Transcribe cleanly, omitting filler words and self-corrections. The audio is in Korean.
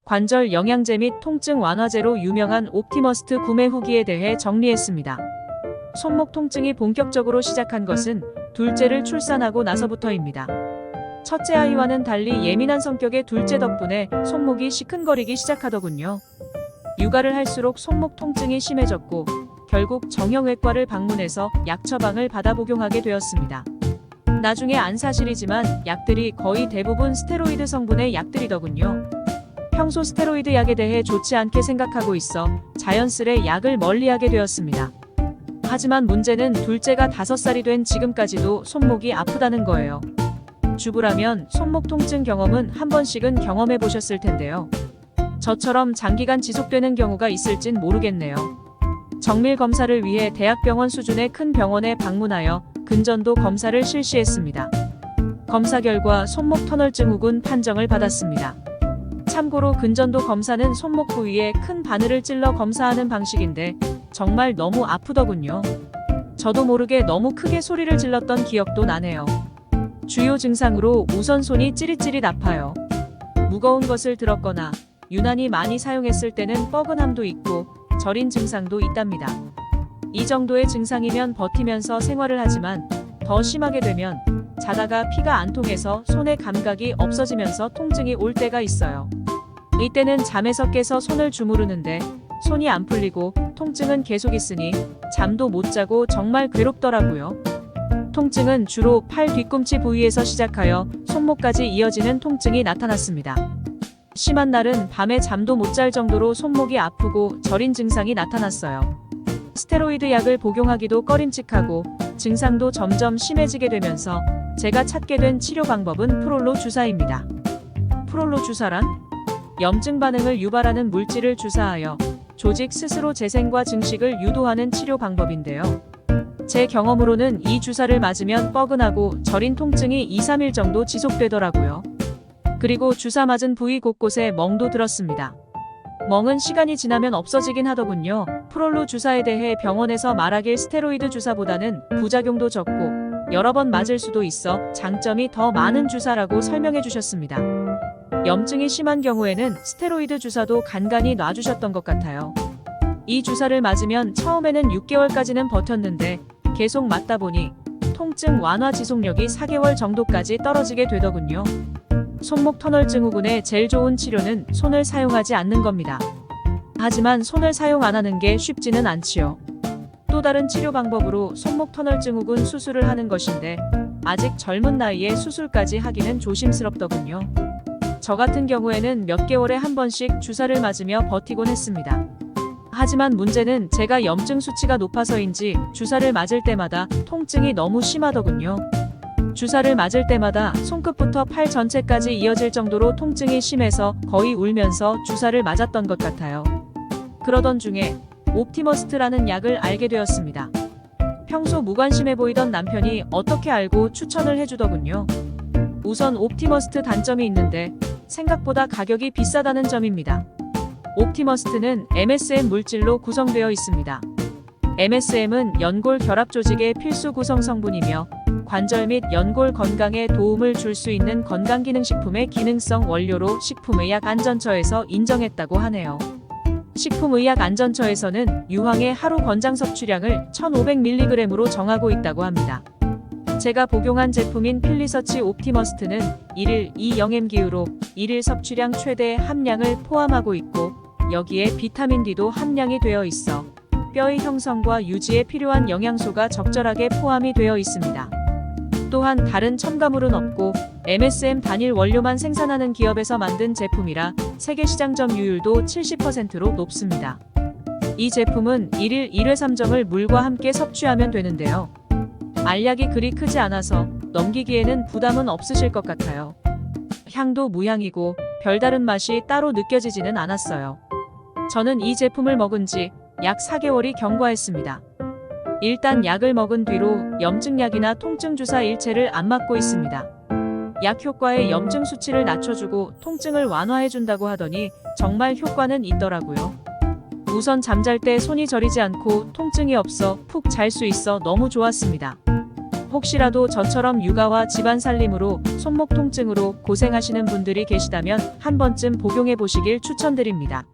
관절 영양제 및 통증 완화제로 유명한 옵티머스트 구매 후기에 대해 정리했습니다. 손목 통증이 본격적으로 시작한 것은 둘째를 출산하고 나서부터입니다. 첫째 아이와는 달리 예민한 성격의 둘째 덕분에 손목이 시큰거리기 시작하더군요. 육아를 할수록 손목 통증이 심해졌고 결국 정형외과를 방문해서 약 처방을 받아 복용하게 되었습니다. 나중에 안 사실이지만 약들이 거의 대부분 스테로이드 성분의 약들이더군요. 평소 스테로이드 약에 대해 좋지 않게 생각하고 있어 자연스레 약을 멀리하게 되었습니다. 하지만 문제는 둘째가 5살이 된 지금까지도 손목이 아프다는 거예요. 주부라면 손목 통증 경험은 한 번씩은 경험해 보셨을 텐데요. 저처럼 장기간 지속되는 경우가 있을진 모르겠네요. 정밀 검사를 위해 대학병원 수준의 큰 병원에 방문하여 근전도 검사를 실시했습니다. 검사 결과 손목 터널 증후군 판정을 받았습니다. 참고로 근전도 검사는 손목 부위에 큰 바늘을 찔러 검사하는 방식인데 정말 너무 아프더군요. 저도 모르게 너무 크게 소리를 질렀던 기억도 나네요. 주요 증상으로 우선 손이 찌릿찌릿 아파요. 무거운 것을 들었거나 유난히 많이 사용했을 때는 뻐근함도 있고 저린 증상도 있답니다. 이 정도의 증상이면 버티면서 생활을 하지만 더 심하게 되면 자다가 피가 안 통해서 손의 감각이 없어지면서 통증이 올 때가 있어요. 이때는 잠에서 깨서 손을 주무르는데 손이 안 풀리고 통증은 계속 있으니 잠도 못 자고 정말 괴롭더라고요. 통증은 주로 팔 뒤꿈치 부위에서 시작하여 손목까지 이어지는 통증이 나타났습니다. 심한 날은 밤에 잠도 못 잘 정도로 손목이 아프고 저린 증상이 나타났어요. 스테로이드 약을 복용하기도 꺼림칙하고 증상도 점점 심해지게 되면서 제가 찾게 된 치료 방법은 프롤로 주사입니다. 프롤로 주사란? 염증 반응을 유발하는 물질을 주사하여 조직 스스로 재생과 증식을 유도하는 치료 방법인데요. 제 경험으로는 이 주사를 맞으면 뻐근하고 저린 통증이 2-3일 정도 지속되더라고요. 그리고 주사 맞은 부위 곳곳에 멍도 들었습니다. 멍은 시간이 지나면 없어지긴 하더군요. 프롤로 주사에 대해 병원에서 말하길 스테로이드 주사보다는 부작용도 적고 여러 번 맞을 수도 있어 장점이 더 많은 주사라고 설명해 주셨습니다. 염증이 심한 경우에는 스테로이드 주사도 간간히 놔주셨던 것 같아요. 이 주사를 맞으면 처음에는 6개월까지는 버텼는데 계속 맞다 보니 통증 완화 지속력이 4개월 정도까지 떨어지게 되더군요. 손목 터널 증후군의 제일 좋은 치료는 손을 사용하지 않는 겁니다. 하지만 손을 사용 안 하는 게 쉽지는 않지요. 또 다른 치료 방법으로 손목 터널 증후군 수술을 하는 것인데 아직 젊은 나이에 수술까지 하기는 조심스럽더군요. 저 같은 경우에는 몇 개월에 한 번씩 주사를 맞으며 버티곤 했습니다. 하지만 문제는 제가 염증 수치가 높아서인지 주사를 맞을 때마다 통증이 너무 심하더군요. 주사를 맞을 때마다 손끝부터 팔 전체까지 이어질 정도로 통증이 심해서 거의 울면서 주사를 맞았던 것 같아요. 그러던 중에 옵티머스트라는 약을 알게 되었습니다. 평소 무관심해 보이던 남편이 어떻게 알고 추천을 해주더군요. 우선 옵티머스트 단점이 있는데 생각보다 가격이 비싸다는 점입니다. 옵티머스트는 MSM 물질로 구성되어 있습니다. MSM은 연골 결합 조직의 필수 구성 성분이며 관절 및 연골 건강에 도움을 줄 수 있는 건강기능식품의 기능성 원료로 식품의약안전처에서 인정했다고 하네요. 식품의약안전처에서는 유황의 하루 권장 섭취량을 1500mg으로 정하고 있다고 합니다. 제가 복용한 제품인 필리서치 옵티머스트는 1일 2영m기로 1일 섭취량 최대 함량을 포함하고 있고 여기에 비타민 D도 함량이 되어 있어 뼈의 형성과 유지에 필요한 영양소가 적절하게 포함이 되어 있습니다. 또한 다른 첨가물은 없고 MSM 단일 원료만 생산하는 기업에서 만든 제품이라 세계 시장 점유율도 70%로 높습니다. 이 제품은 1일 1회 3점을 물과 함께 섭취하면 되는데요. 알약이 그리 크지 않아서 넘기기에는 부담은 없으실 것 같아요. 향도 무향이고 별다른 맛이 따로 느껴지지는 않았어요. 저는 이 제품을 먹은 지 약 4개월이 경과했습니다. 일단 약을 먹은 뒤로 염증약이나 통증 주사 일체를 안 맞고 있습니다. 약 효과에 염증 수치를 낮춰주고 통증을 완화해준다고 하더니 정말 효과는 있더라고요. 우선 잠잘 때 손이 저리지 않고 통증이 없어 푹 잘 수 있어 너무 좋았습니다. 혹시라도 저처럼 육아와 집안 살림으로 손목 통증으로 고생하시는 분들이 계시다면 한 번쯤 복용해 보시길 추천드립니다.